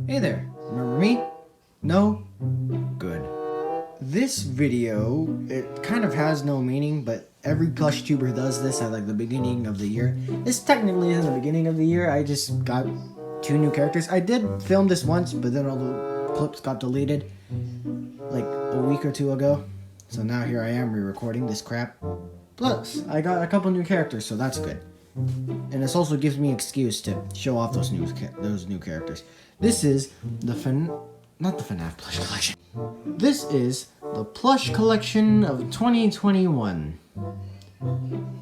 Hey there, remember me? No? Good. This video, it kind of has no meaning, but every plush tuber does this at like the beginning of the year. This technically isn't the beginning of the year, I just got 2 new characters. I did film this once, but then all the clips got deleted like a week or 2 ago. So now here I am re-recording this crap. Plus, I got a couple new characters, so that's good. And this also gives me an excuse to show off those new characters. This is not the FNAF Plush Collection. This is the Plush Collection of 2021.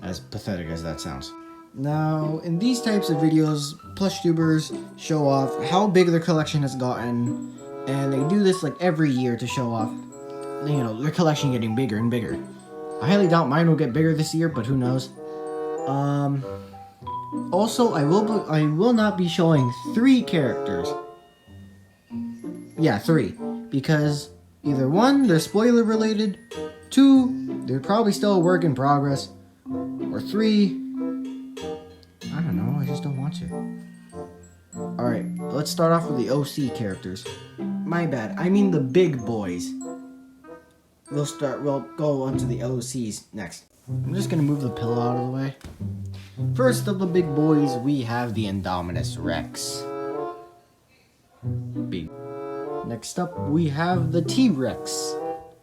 As pathetic as that sounds. Now, in these types of videos, plush tubers show off how big their collection has gotten, and they do this like every year to show off, you know, their collection getting bigger and bigger. I highly doubt mine will get bigger this year, but who knows. Also, I will not be showing 3 characters. Yeah, 3. Because either 1, they're spoiler related, 2, they're probably still a work in progress, or 3, I don't know, I just don't want to. Alright, let's start off with the OC characters. My bad, I mean the big boys. We'll go on to the OCs next. I'm just gonna move the pillow out of the way. First of the big boys, we have the Indominus Rex. Big. Next up, we have the T-Rex.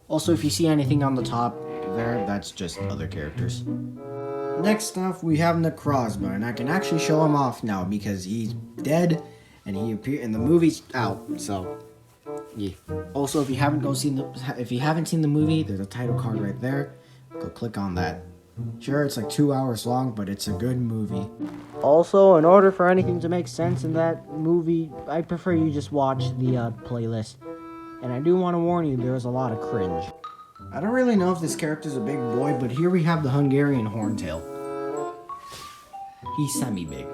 Also, if you see anything on the top there, that's just other characters. Next off, we have Necrozma, and I can actually show him off now because he's dead, and he appeared in the movie's out. So, yeah. Also, if you haven't seen the movie, there's a title card right there. Go click on that. Sure, it's like 2 hours long, but it's a good movie. Also, in order for anything to make sense in that movie, I prefer you just watch the playlist. And I do want to warn you, there's a lot of cringe. I don't really know if this character's a big boy, but here we have the Hungarian Horntail. He's semi-big.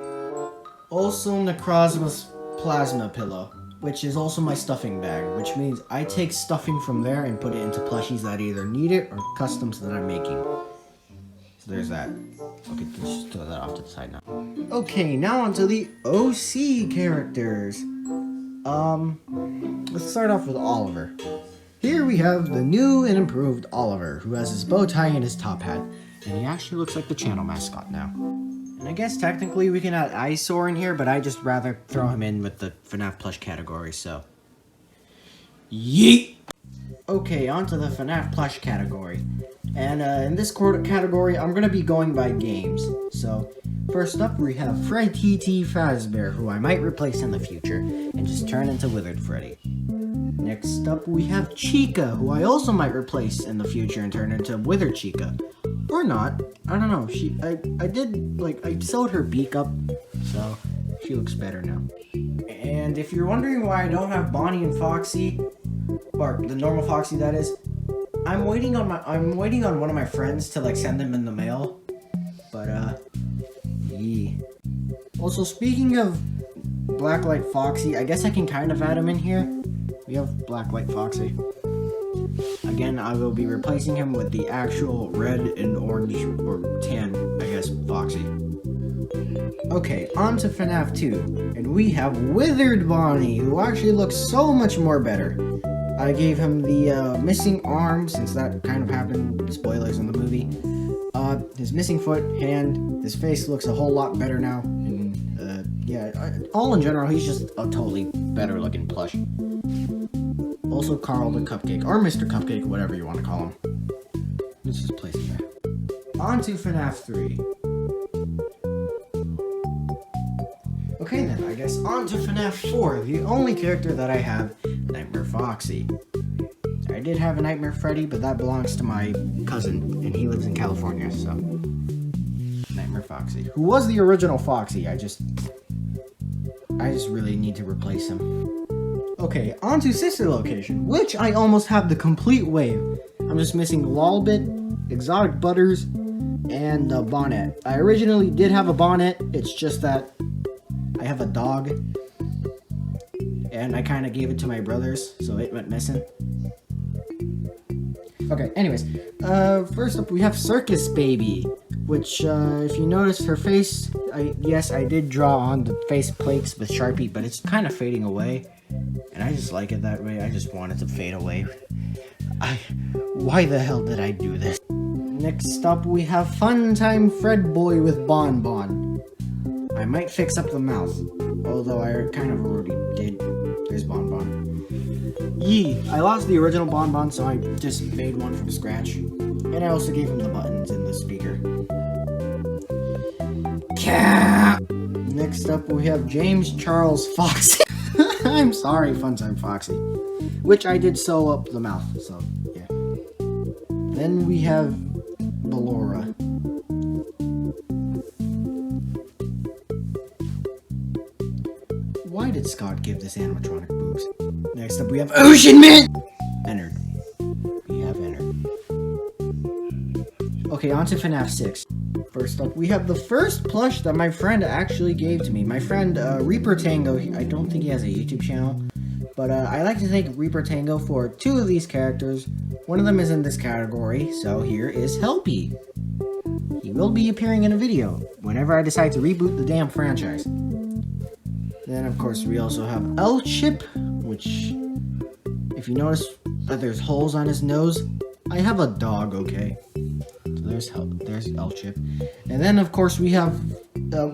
Also, Necrozma's plasma pillow, which is also my stuffing bag, which means I take stuffing from there and put it into plushies that either need it or customs that I'm making. So there's that. Okay, let's just throw that off to the side now. Okay, now onto the OC characters. Let's start off with Oliver. Here we have the new and improved Oliver, who has his bow tie and his top hat, and he actually looks like the channel mascot now. And I guess technically we can add Eyesore in here, but I just rather throw him in with the FNAF plush category, so. Yeet! Okay, onto the FNAF plush category. And in this category, I'm going to be going by games. So, first up, we have Fred T.T. Fazbear, who I might replace in the future, and just turn into Withered Freddy. Next up, we have Chica, who I also might replace in the future and turn into Withered Chica. Or not. I don't know. I sewed her beak up, so she looks better now. And if you're wondering why I don't have Bonnie and Foxy, or the normal Foxy that is, I'm waiting on one of my friends to like send them in the mail. But yeah. Also, speaking of Blacklight Foxy, I guess I can kind of add him in here. We have Blacklight Foxy. Again, I will be replacing him with the actual red and orange, or tan, I guess, Foxy. Okay, on to FNAF 2, and we have Withered Bonnie, who actually looks so much more better. I gave him the missing arm, since that kind of happened, spoilers in the movie. His missing foot, hand, his face looks a whole lot better now, and yeah, all in general, he's just a totally better looking plush. Also Carl the Cupcake, or Mr. Cupcake, whatever you want to call him. Let's just place him there. On to FNAF 3. Okay then, I guess on to FNAF 4, the only character that I have, Nightmare Foxy. I did have a Nightmare Freddy, but that belongs to my cousin, and he lives in California, so. Nightmare Foxy, who was the original Foxy, I just really need to replace him. Okay, on to Sister Location, which I almost have the complete wave. I'm just missing Lolbit, Exotic Butters, and the Bonnet. I originally did have a Bonnet, it's just that I have a dog, and I kind of gave it to my brothers, so it went missing. Okay, anyways, first up we have Circus Baby, which, if you notice her face, yes, I did draw on the face plates with Sharpie, but it's kind of fading away. And I just like it that way. I just want it to fade away. Why the hell did I do this? Next up, we have Funtime Fred Boy with Bon Bon. I might fix up the mouth, although I kind of already did. There's Bon Bon. Yee! I lost the original Bon Bon, so I just made one from scratch. And I also gave him the buttons and the speaker. Next up, we have James Charles Foxy. I'm sorry, Funtime Foxy. Which I did sew up the mouth, so yeah. Then we have Ballora. Why did Scott give this animatronic boobs? Next up, we have Ocean Man! Entered. We have entered. Okay, on to FNAF 6. First up, we have the first plush that my friend actually gave to me. My friend, Reaper Tango, I don't think he has a YouTube channel, but I like to thank Reaper Tango for 2 of these characters. One of them is in this category, so here is Helpy. He will be appearing in a video whenever I decide to reboot the damn franchise. Then, of course, we also have L-Chip, which, if you notice that there's holes on his nose, I have a dog, okay? So there's L-Chip. And then, of course, we have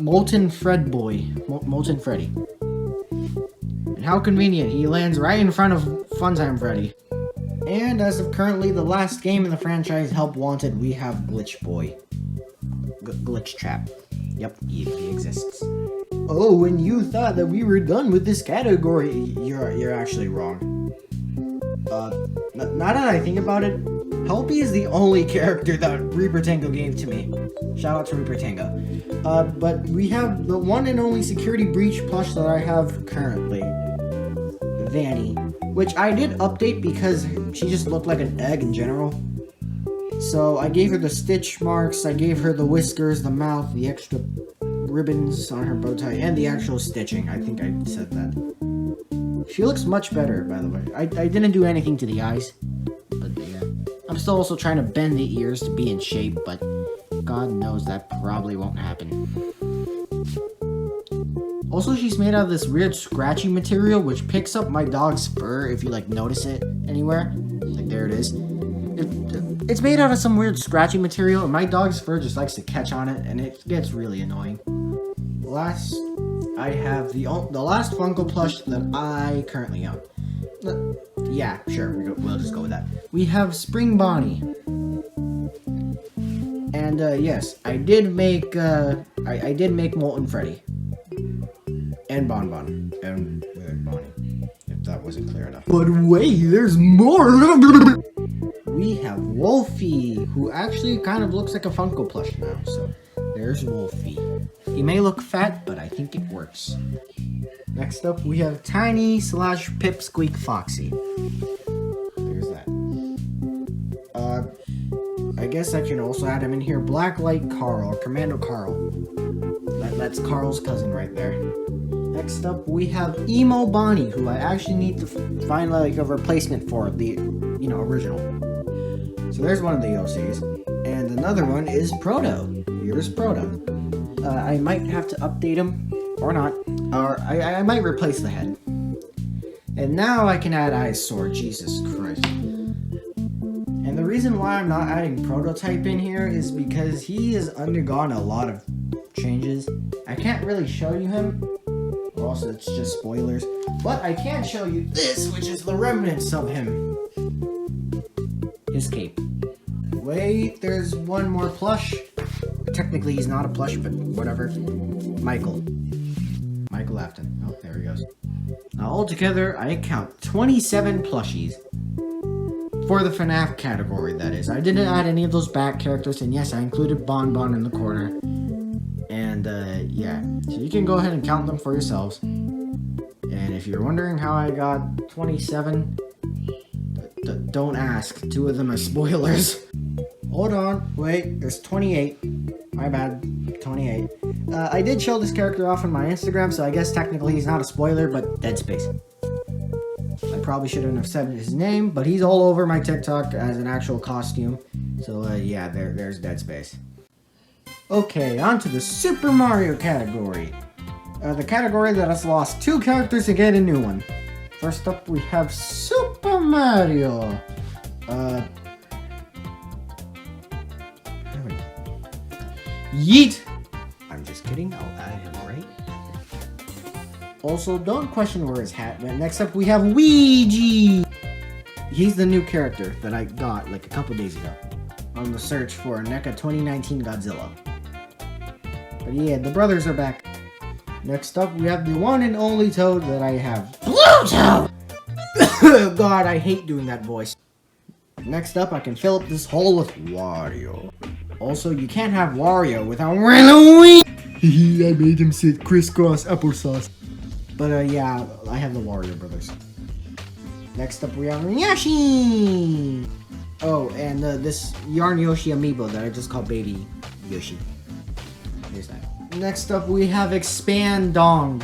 Molten Fred Boy. Molten Freddy. And how convenient, he lands right in front of Funtime Freddy. And as of currently the last game in the franchise, Help Wanted, we have Glitch Boy. Glitch Trap. Yep, he exists. Oh, and you thought that we were done with this category. You're actually wrong. Now that I think about it, Helpy is the only character that Reaper Tango gave to me. Shout out to Reaper Tango. But we have the one and only Security Breach plush that I have currently. Vanny. Which I did update because she just looked like an egg in general. So I gave her the stitch marks, I gave her the whiskers, the mouth, the extra ribbons on her bow tie, and the actual stitching. I think I said that. She looks much better, by the way. I didn't do anything to the eyes. But yeah. I'm still also trying to bend the ears to be in shape, but God knows that probably won't happen. Also, she's made out of this weird scratchy material, which picks up my dog's fur if you, like, notice it anywhere. Like, there it is. It's made out of some weird scratchy material, and my dog's fur just likes to catch on it, and it gets really annoying. Last, I have the last Funko plush that I currently own. Yeah, sure, we'll just go with that. We have Spring Bonnie. And, yes, I did make Molten Freddy. And Bon Bon. And Bonnie. If that wasn't clear enough. But wait, there's more! We have Wolfie, who actually kind of looks like a Funko plush now, so there's Wolfie. He may look fat, but I think it works. Next up, we have Tiny / Pipsqueak Foxy. There's that. I guess I can also add him in here. Blacklight Carl, Commando Carl. That's Carl's cousin right there. Next up, we have Emo Bonnie, who I actually need to find like a replacement for, the, original. So there's one of the OCs. And another one is Proto. Here's Proto. I might have to update him, or not. Or I might replace the head. And now I can add Eyesore, Jesus Christ. And the reason why I'm not adding Prototype in here is because he has undergone a lot of changes. I can't really show you him, or else it's just spoilers. But I can show you this, which is the remnants of him. His cape. Wait, there's one more plush. Technically, he's not a plush, but whatever. Michael Afton. Oh, there he goes. Now, altogether, I count 27 plushies. For the FNAF category, that is. I didn't add any of those back characters, and yes, I included Bon Bon in the corner. And, yeah. So you can go ahead and count them for yourselves. And if you're wondering how I got 27, don't ask. 2 of them are spoilers. Hold on. Wait, there's 28. My bad. 28. I did show this character off on my Instagram, so I guess technically he's not a spoiler, but Dead Space. I probably shouldn't have said his name, but he's all over my TikTok as an actual costume. So, yeah, there's Dead Space. Okay, on to the Super Mario category. The category that has lost 2 characters to get a new one. First up, we have Super Mario. Yeet! I'm just kidding, I'll add him right. Also, don't question where his hat went. Next up, we have Ouija. He's the new character that I got like a couple days ago on the search for NECA 2019 Godzilla. But yeah, the brothers are back. Next up, we have the one and only Toad that I have. Pluto! God, I hate doing that voice. Next up, I can fill up this hole with Wario. Also, you can't have Wario without Halloween! I made him sit crisscross applesauce. But yeah, I have the Wario brothers. Next up, we have Yoshi! Oh, and this Yarn Yoshi amiibo that I just call Baby Yoshi. Here's that. Next up, we have Expand Dong.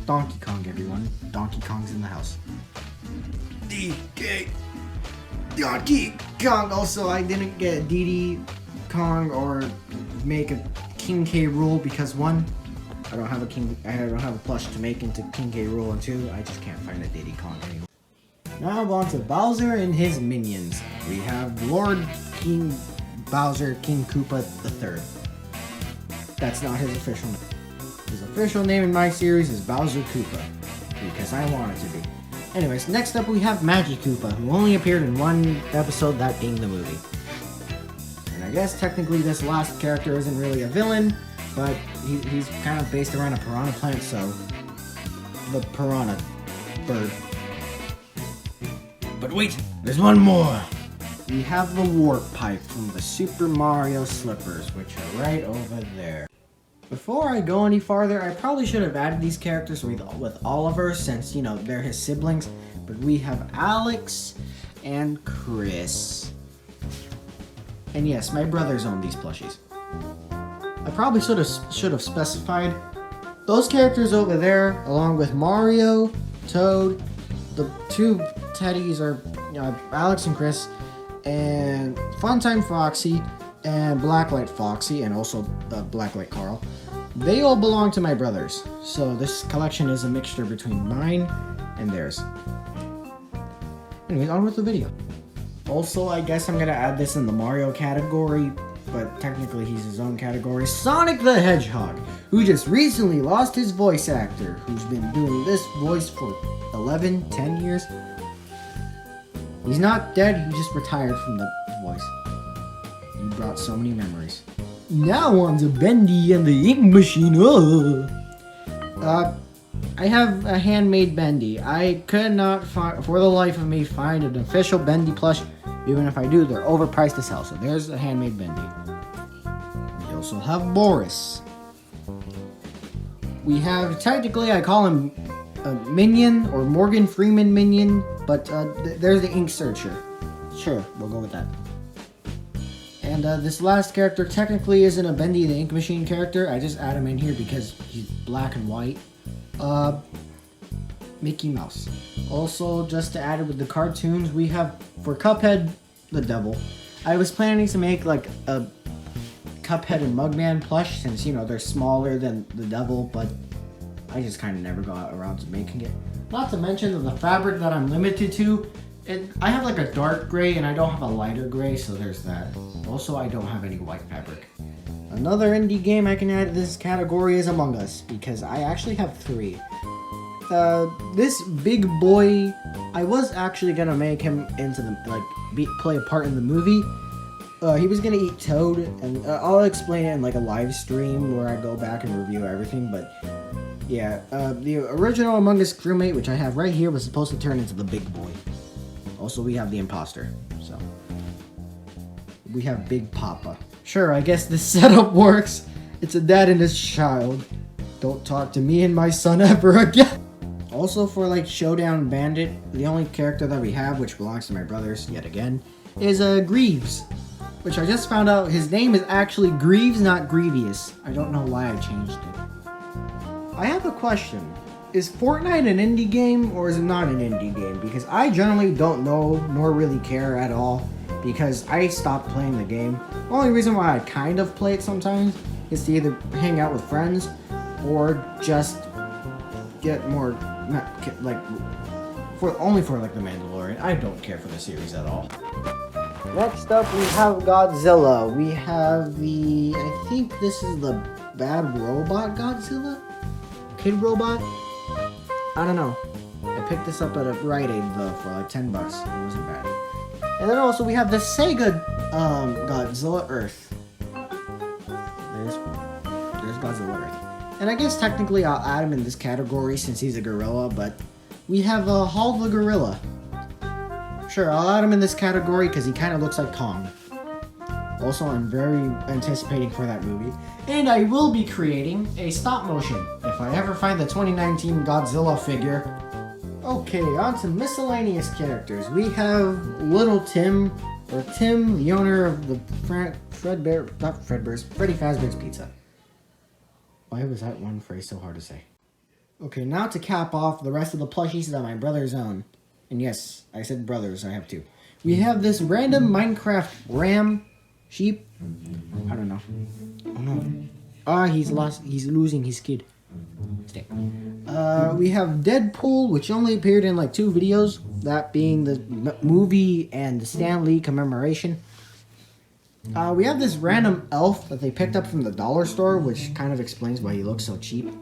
Donkey Kong, everyone. Donkey Kong's in the house. DK. Donkey Kong. Also, I didn't get DD Kong or make a King K rule because 1, I don't have a plush to make into King K rule, and 2, I just can't find a Diddy Kong anymore. Now on to Bowser and his minions. We have Lord King Bowser King Koopa III. That's not his official name. His official name in my series is Bowser Koopa, because I want it to be. Anyways, next up we have Magic Koopa, who only appeared in 1 episode, that being the movie. And I guess technically this last character isn't really a villain, but he's kind of based around a piranha plant, so the piranha bird. But wait, there's one more! We have the warp pipe from the Super Mario slippers, which are right over there. Before I go any farther, I probably should have added these characters with Oliver, since, you know, they're his siblings. But we have Alex and Chris. And yes, my brothers own these plushies. I probably should have specified those characters over there, along with Mario, Toad. The 2 teddies are Alex and Chris, and Funtime Foxy, and Blacklight Foxy, and also Blacklight Carl. They all belong to my brothers, so this collection is a mixture between mine and theirs. Anyways, on with the video. Also, I guess I'm gonna add this in the Mario category, but technically he's his own category. Sonic the Hedgehog, who just recently lost his voice actor, who's been doing this voice for 11, 10 years. He's not dead, he just retired from the voice. He brought so many memories. Now on to Bendy and the Ink Machine. I have a handmade Bendy. I could not for the life of me find an official Bendy plush. Even if I do, they're overpriced as hell. So there's a handmade Bendy. We also have Boris. We have, technically I call him a Minion or Morgan Freeman Minion, but there's the Ink Searcher. Sure, we'll go with that. And this last character technically isn't a Bendy the Ink Machine character. I just add him in here because he's black and white. Mickey Mouse. Also, just to add it with the cartoons, we have, for Cuphead, the Devil. I was planning to make like a Cuphead and Mugman plush, since, you know, they're smaller than the Devil, but I just kind of never got around to making it. Not to mention the fabric that I'm limited to. I have like a dark gray and I don't have a lighter gray, so there's that. Also, I don't have any white fabric. Another indie game I can add to this category is Among Us, because I actually have 3. This big boy, I was actually gonna make him into the, play a part in the movie. He was gonna eat Toad, and I'll explain it in like a live stream where I go back and review everything, but yeah, the original Among Us crewmate, which I have right here, was supposed to turn into the big boy. Also, we have the imposter, so we have Big Papa. Sure, I guess this setup works. It's a dad and his child. Don't talk to me and my son ever again. Also, for like Showdown Bandit, the only character that we have, which belongs to my brothers yet again, is Greaves, which I just found out his name is actually Greaves, not Grievous. I don't know why I changed it. I have a question. Is Fortnite an indie game or is it not an indie game? Because I generally don't know nor really care at all, because I stopped playing the game. The only reason why I kind of play it sometimes is to either hang out with friends or just get more, like, only for like the Mandalorian. I don't care for the series at all. Next up, we have Godzilla. We have I think this is the bad robot Godzilla? Kid robot? I don't know. I picked this up at a Rite Aid though for like $10. It wasn't bad. And then also we have the Sega Godzilla Earth. There's Godzilla Earth. And I guess technically I'll add him in this category since he's a gorilla, but we have Hall the Gorilla. Sure, I'll add him in this category because he kind of looks like Kong. Also, I'm very anticipating for that movie. And I will be creating a stop motion if I ever find the 2019 Godzilla figure. Okay, on to miscellaneous characters. We have Little Tim, or Tim, the owner of the Freddy Fazbear's Pizza. Why was that one phrase so hard to say? Okay, now to cap off the rest of the plushies that my brothers own. And yes, I said brothers, I have two. We have this random Minecraft ram sheep. I don't know. Oh no. He's losing his kid. Stay. We have Deadpool, which only appeared in like 2 videos. That being the movie and the Stan Lee commemoration. We have this random elf that they picked up from the dollar store, which kind of explains why he looks so cheap.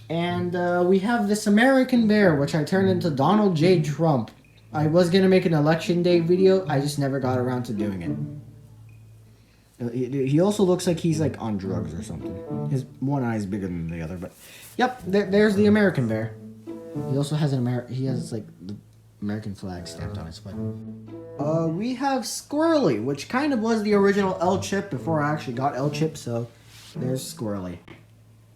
And we have this American bear, which I turned into Donald J. Trump. I was going to make an election day video, I just never got around to doing it. He also looks like he's like on drugs or something. His one eye is bigger than the other, but yep, there's the American bear. He also has he has like the American flag stamped on his foot. We have Squirrely, which kind of was the original L-Chip before I actually got L-Chip, so there's Squirrely.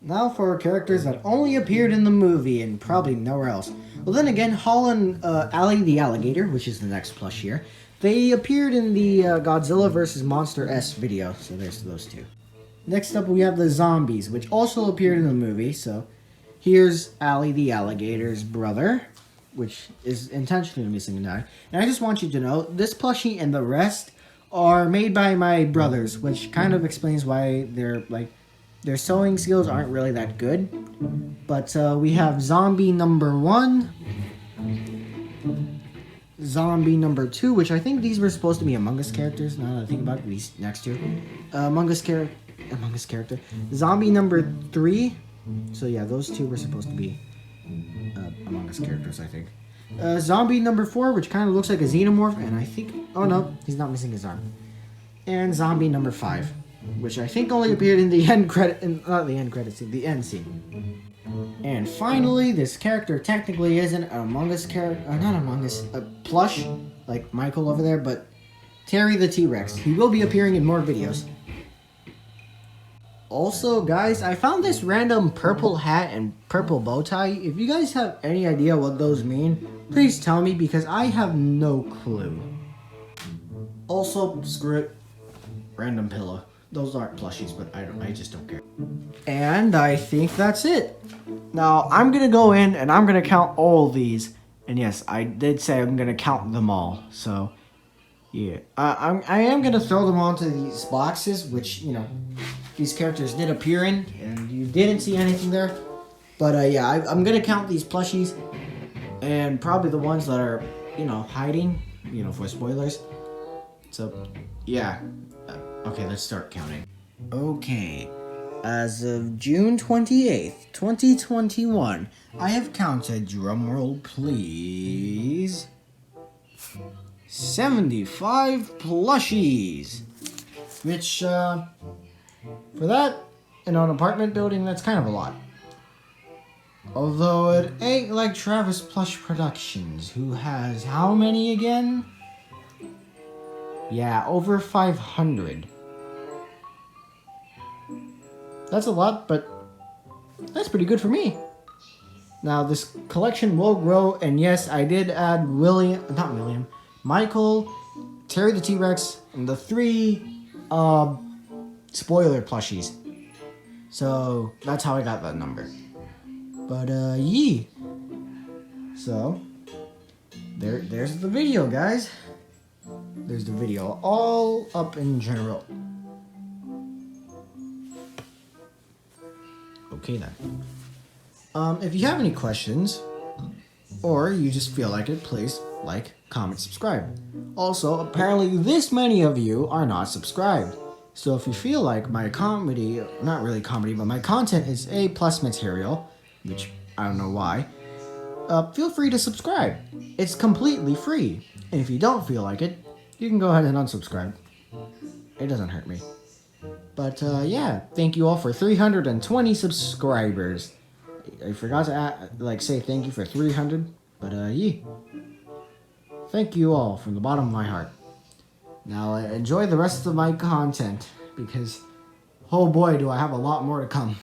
Now for characters that only appeared in the movie and probably nowhere else. Well, then again, Hall and Ally the Alligator, which is the next plush here, they appeared in the Godzilla vs. Monster S video, so there's those two. Next up, we have the zombies, which also appeared in the movie, so here's Ally the Alligator's brother, which is intentionally missing an eye. And I just want you to know, this plushie and the rest are made by my brothers, which kind of explains why their sewing skills aren't really that good. But we have zombie number 1, zombie number 2, which I think these were supposed to be Among Us characters, now that I think about it, these next two. Among Us character. Zombie number 3, so yeah, those two were supposed to be Among Us characters, I think. Zombie number 4, which kind of looks like a xenomorph, and I think, oh no, he's not missing his arm. And zombie number 5, which I think only appeared in the end the end scene. And finally, this character technically isn't an Among Us character, not Among Us, a plush, like Michael over there, but Terry the T-Rex. He will be appearing in more videos. Also, guys, I found this random purple hat and purple bow tie. If you guys have any idea what those mean, please tell me, because I have no clue. Also, screw it. Random pillow. Those aren't plushies, but I just don't care. And I think that's it. Now, I'm going to go in and I'm going to count all these. And yes, I did say I'm going to count them all. So, yeah. I am going to throw them onto these boxes, which, you know, these characters did appear in. And you didn't see anything there. But, yeah, I'm going to count these plushies. And probably the ones that are, you know, hiding, you know, for spoilers. So, yeah. Okay, let's start counting. Okay, as of June 28th, 2021, I have counted, drumroll please, 75 plushies. Which, for that, in an apartment building, that's kind of a lot. Although it ain't like Travis Plush Productions, who has how many again? Yeah, over 500. That's a lot, but that's pretty good for me. Now, this collection will grow, and yes, I did add Michael, Terry the T-Rex, and the 3 spoiler plushies. So, that's how I got that number. But, yee. So, there's the video, guys. There's the video all up in general. Okay then. If you have any questions, or you just feel like it, please like, comment, subscribe. Also, apparently this many of you are not subscribed. So if you feel like my comedy, not really comedy, but my content is A+ material, which I don't know why, feel free to subscribe. It's completely free. And if you don't feel like it, you can go ahead and unsubscribe. It doesn't hurt me. But yeah, thank you all for 320 subscribers. I forgot to say thank you for 300, but yeah. Thank you all from the bottom of my heart. Now enjoy the rest of my content, because oh boy do I have a lot more to come.